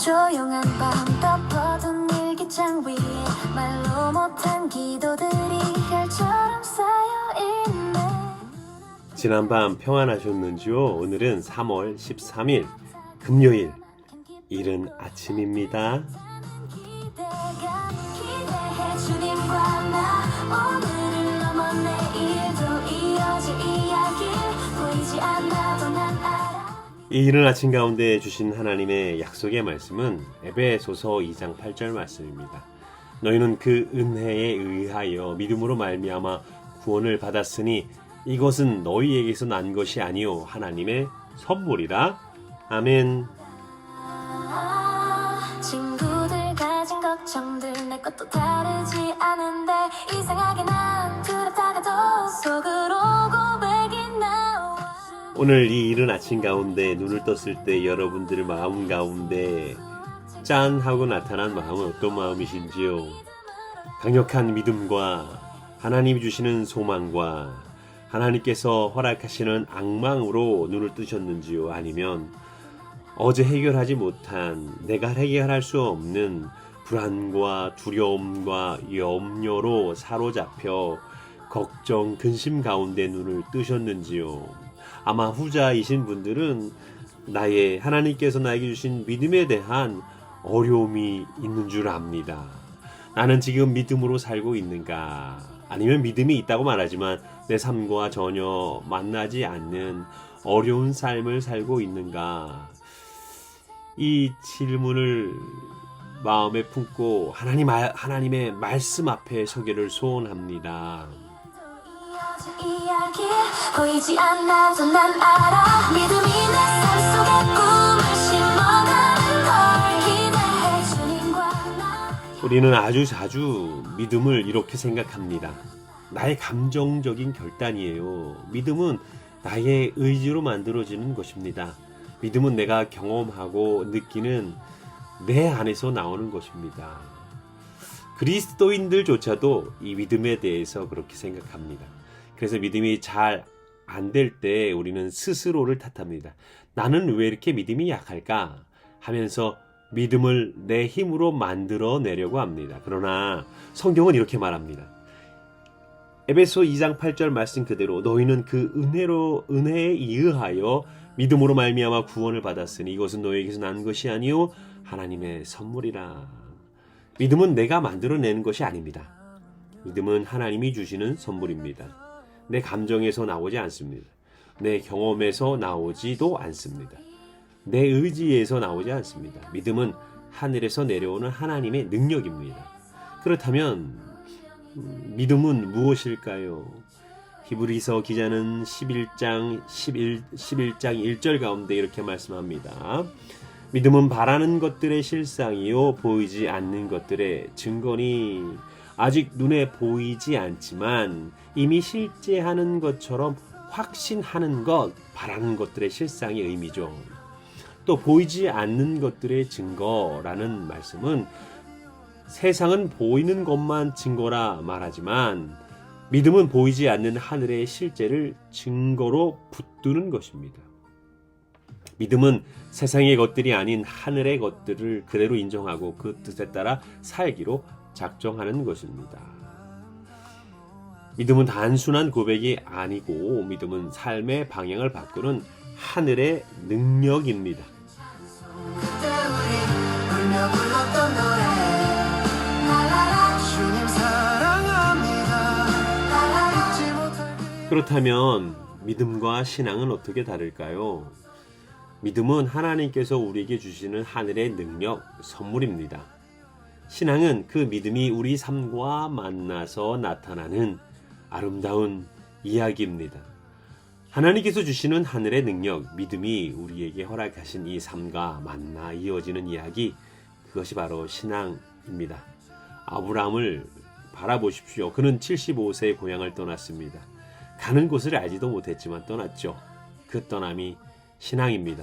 조용한 밤 덮어둔 일기장 위에 말로 못한 기도들이 별처럼 쌓여있네. 지난밤 평안하셨는지요? 오늘은 3월 13일 금요일 이른 아침입니다. 기대해 주님과 나 오늘을 넘어 내일도 이어질 이야기 보이지 않아도 난 알아. 이 이른 아침 가운데 주신 하나님의 약속의 말씀은 에베소서 2장 8절 말씀입니다. 너희는 그 은혜에 의하여 믿음으로 말미암아 구원을 받았으니 이것은 너희에게서 난 것이 아니요 하나님의 선물이라. 아멘. 친구들 가진 걱정들 내 것도 다르지 않은데 이상하게 난 그렇다가도 속으로 고백이 나와. 오늘 이 이른 아침 가운데 눈을 떴을 때 여러분들 마음 가운데 짠 하고 나타난 마음은 어떤 마음이신지요? 강력한 믿음과 하나님이 주시는 소망과 하나님께서 허락하시는 악망으로 눈을 뜨셨는지요? 아니면 어제 해결하지 못한, 내가 해결할 수 없는 불안과 두려움과 염려로 사로잡혀 걱정, 근심 가운데 눈을 뜨셨는지요? 아마 후자이신 분들은 하나님께서 나에게 주신 믿음에 대한 어려움이 있는 줄 압니다. 나는 지금 믿음으로 살고 있는가? 아니면 믿음이 있다고 말하지만 내 삶과 전혀 만나지 않는 어려운 삶을 살고 있는가? 이 질문을 마음에 품고 하나님의 말씀 앞에 서기를 소원합니다. 이야기 보이지 않아도 난 알아. 믿음이 내 삶 속에 꿈을 심어가는 걸 기대해 주님과 나. 우리는 아주 자주 믿음을 이렇게 생각합니다. 나의 감정적인 결단이에요. 믿음은 나의 의지로 만들어지는 것입니다. 믿음은 내가 경험하고 느끼는 내 안에서 나오는 것입니다. 그리스도인들조차도 이 믿음에 대해서 그렇게 생각합니다. 그래서 믿음이 잘 안 될 때 우리는 스스로를 탓합니다. 나는 왜 이렇게 믿음이 약할까 하면서 믿음을 내 힘으로 만들어내려고 합니다. 그러나 성경은 이렇게 말합니다. 에베소 2장 8절 말씀 그대로 너희는 그 은혜에 의하여 믿음으로 말미암아 구원을 받았으니 이것은 너희에게서 난 것이 아니요 하나님의 선물이라. 믿음은 내가 만들어내는 것이 아닙니다. 믿음은 하나님이 주시는 선물입니다. 내 감정에서 나오지 않습니다. 내 경험에서 나오지도 않습니다. 내 의지에서 나오지 않습니다. 믿음은 하늘에서 내려오는 하나님의 능력입니다. 그렇다면 믿음은 무엇일까요? 히브리서 기자는 11장 1절 가운데 이렇게 말씀합니다. 믿음은 바라는 것들의 실상이요 보이지 않는 것들의 증거니. 아직 눈에 보이지 않지만 이미 실제하는 것처럼 확신하는 것, 바라는 것들의 실상의 의미죠. 또 보이지 않는 것들의 증거라는 말씀은 세상은 보이는 것만 증거라 말하지만 믿음은 보이지 않는 하늘의 실제를 증거로 붙드는 것입니다. 믿음은 세상의 것들이 아닌 하늘의 것들을 그대로 인정하고 그 뜻에 따라 살기로 작정하는 것입니다. 믿음은 단순한 고백이 아니고 믿음은 삶의 방향을 바꾸는 하늘의 능력입니다. 그때 우리 울며 불렀던 노래 라라라 주님 사랑합니다 라라라 잊지 못할 그렇다면 믿음과 신앙은 어떻게 다를까요? 믿음은 하나님께서 우리에게 주시는 하늘의 능력, 선물입니다. 신앙은 그 믿음이 우리 삶과 만나서 나타나는 아름다운 이야기입니다. 하나님께서 주시는 하늘의 능력, 믿음이 우리에게 허락하신 이 삶과 만나 이어지는 이야기, 그것이 바로 신앙입니다. 아브라함을 바라보십시오. 그는 75세에 고향을 떠났습니다. 가는 곳을 알지도 못했지만 떠났죠. 그 떠남이 신앙입니다.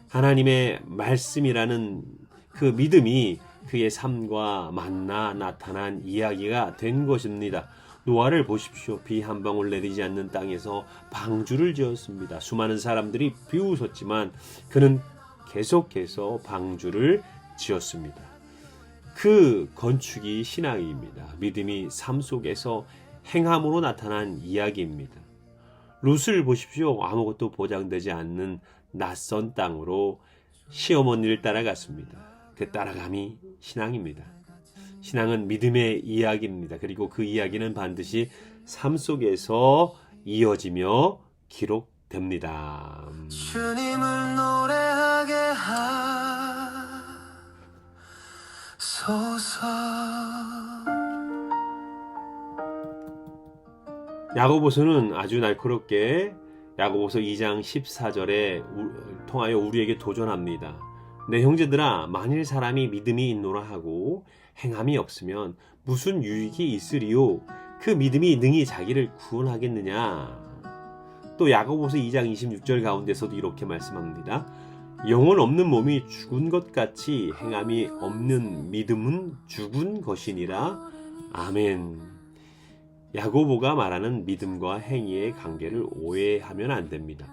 하나님의 말씀이라는 그 믿음이 그의 삶과 만나 나타난 이야기가 된 것입니다. 노아를 보십시오. 비 한 방울 내리지 않는 땅에서 방주를 지었습니다. 수많은 사람들이 비웃었지만 그는 계속해서 방주를 지었습니다. 그 건축이 신앙입니다. 믿음이 삶 속에서 행함으로 나타난 이야기입니다. 룻을 보십시오. 아무것도 보장되지 않는 낯선 땅으로 시어머니를 따라갔습니다. 그 따라감이 신앙입니다. 신앙은 믿음의 이야기입니다. 그리고 그 이야기는 반드시 삶 속에서 이어지며 기록됩니다. 주님을 노래하게 하소서. 야고보서는 아주 날카롭게 야고보서 2장 14절에 통하여 우리에게 도전합니다. 내 형제들아, 만일 사람이 믿음이 있노라 하고 행함이 없으면 무슨 유익이 있으리요? 그 믿음이 능히 자기를 구원하겠느냐? 또 야고보서 2장 26절 가운데서도 이렇게 말씀합니다. 영혼 없는 몸이 죽은 것 같이 행함이 없는 믿음은 죽은 것이니라. 아멘. 야고보가 말하는 믿음과 행위의 관계를 오해하면 안 됩니다.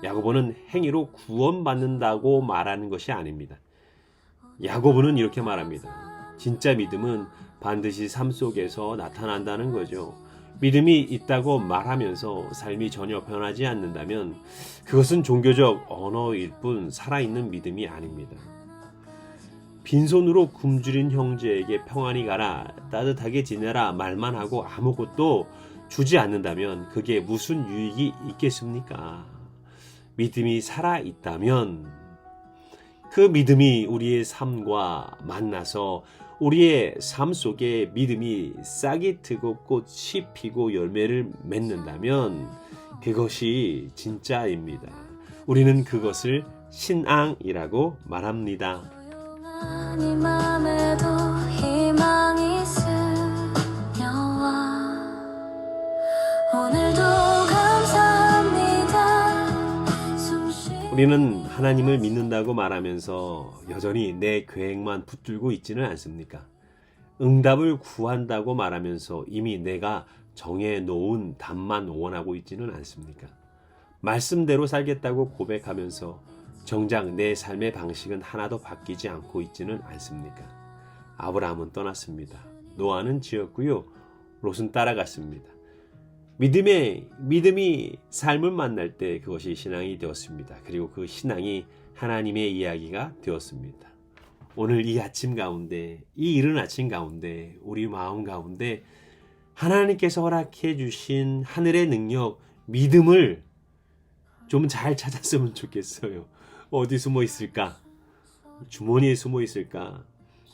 야고보는 행위로 구원받는다고 말하는 것이 아닙니다. 야고보는 이렇게 말합니다. 진짜 믿음은 반드시 삶 속에서 나타난다는 거죠. 믿음이 있다고 말하면서 삶이 전혀 변하지 않는다면 그것은 종교적 언어일 뿐 살아있는 믿음이 아닙니다. 빈손으로 굶주린 형제에게 평안히 가라, 따뜻하게 지내라 말만 하고 아무것도 주지 않는다면 그게 무슨 유익이 있겠습니까? 믿음이 살아있다면 그 믿음이 우리의 삶과 만나서 우리의 삶 속에 믿음이 싹이 트고 꽃이 피고 열매를 맺는다면 그것이 진짜입니다. 우리는 그것을 신앙이라고 말합니다. 이 맘에도 희망이 스며와 오늘도 감사합니다. 우리는 하나님을 믿는다고 말하면서 여전히 내 계획만 붙들고 있지는 않습니까? 응답을 구한다고 말하면서 이미 내가 정해놓은 답만 원하고 있지는 않습니까? 말씀대로 살겠다고 고백하면서 정작 내 삶의 방식은 하나도 바뀌지 않고 있지는 않습니까? 아브라함은 떠났습니다. 노아는 지었고요. 롯은 따라갔습니다. 믿음이 삶을 만날 때 그것이 신앙이 되었습니다. 그리고 그 신앙이 하나님의 이야기가 되었습니다. 오늘 이 아침 가운데, 이 이른 아침 가운데, 우리 마음 가운데 하나님께서 허락해 주신 하늘의 능력, 믿음을 좀 잘 찾았으면 좋겠어요. 어디 숨어 있을까? 주머니에 숨어 있을까?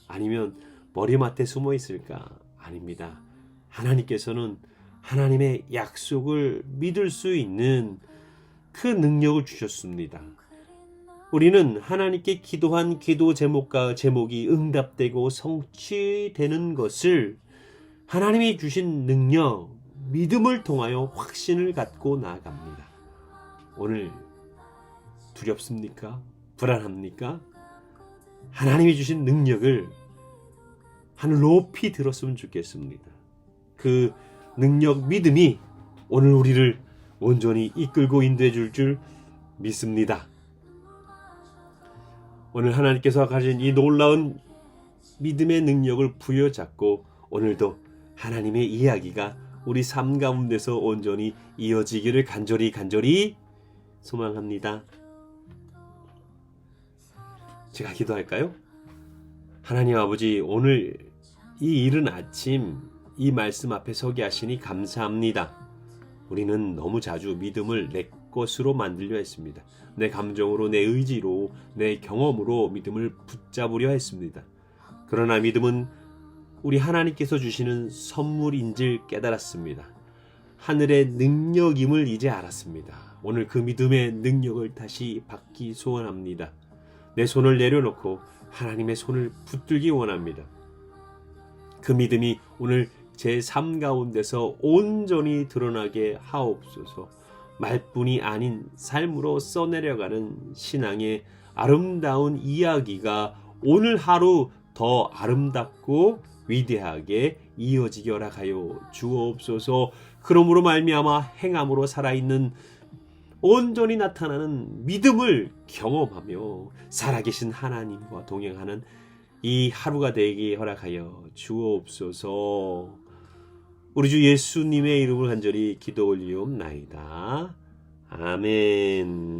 아니면 머리맡에 숨어 있을까? 아닙니다. 하나님께서는 하나님의 약속을 믿을 수 있는 그 능력을 주셨습니다. 우리는 하나님께 기도한 기도 제목이 응답되고 성취되는 것을 하나님이 주신 능력, 믿음을 통하여 확신을 갖고 나아갑니다. 오늘 두렵습니까? 불안합니까? 하나님이 주신 능력을 하늘 높이 들었으면 좋겠습니다. 그 능력, 믿음이 오늘 우리를 온전히 이끌고 인도해 줄 믿습니다. 오늘 하나님께서 가진 이 놀라운 믿음의 능력을 부여잡고 오늘도 하나님의 이야기가 우리 삶 가운데서 온전히 이어지기를 간절히 소망합니다. 제가 기도할까요? 하나님 아버지, 오늘 이 이른 아침 이 말씀 앞에 서게 하시니 감사합니다. 우리는 너무 자주 믿음을 내 것으로 만들려 했습니다. 내 감정으로, 내 의지로, 내 경험으로 믿음을 붙잡으려 했습니다. 그러나 믿음은 우리 하나님께서 주시는 선물인 줄 깨달았습니다. 하늘의 능력임을 이제 알았습니다. 오늘 그 믿음의 능력을 다시 받기 소원합니다. 내 손을 내려놓고 하나님의 손을 붙들기 원합니다. 그 믿음이 오늘 제 삶 가운데서 온전히 드러나게 하옵소서. 말뿐이 아닌 삶으로 써내려가는 신앙의 아름다운 이야기가 오늘 하루 더 아름답고 위대하게 이어지게 허락하여 주옵소서. 그러므로 말미암아 행함으로 살아있는 온전히 나타나는 믿음을 경험하며 살아계신 하나님과 동행하는 이 하루가 되게 허락하여 주옵소서. 우리 주 예수님의 이름을 간절히 기도 올리옵나이다. 아멘.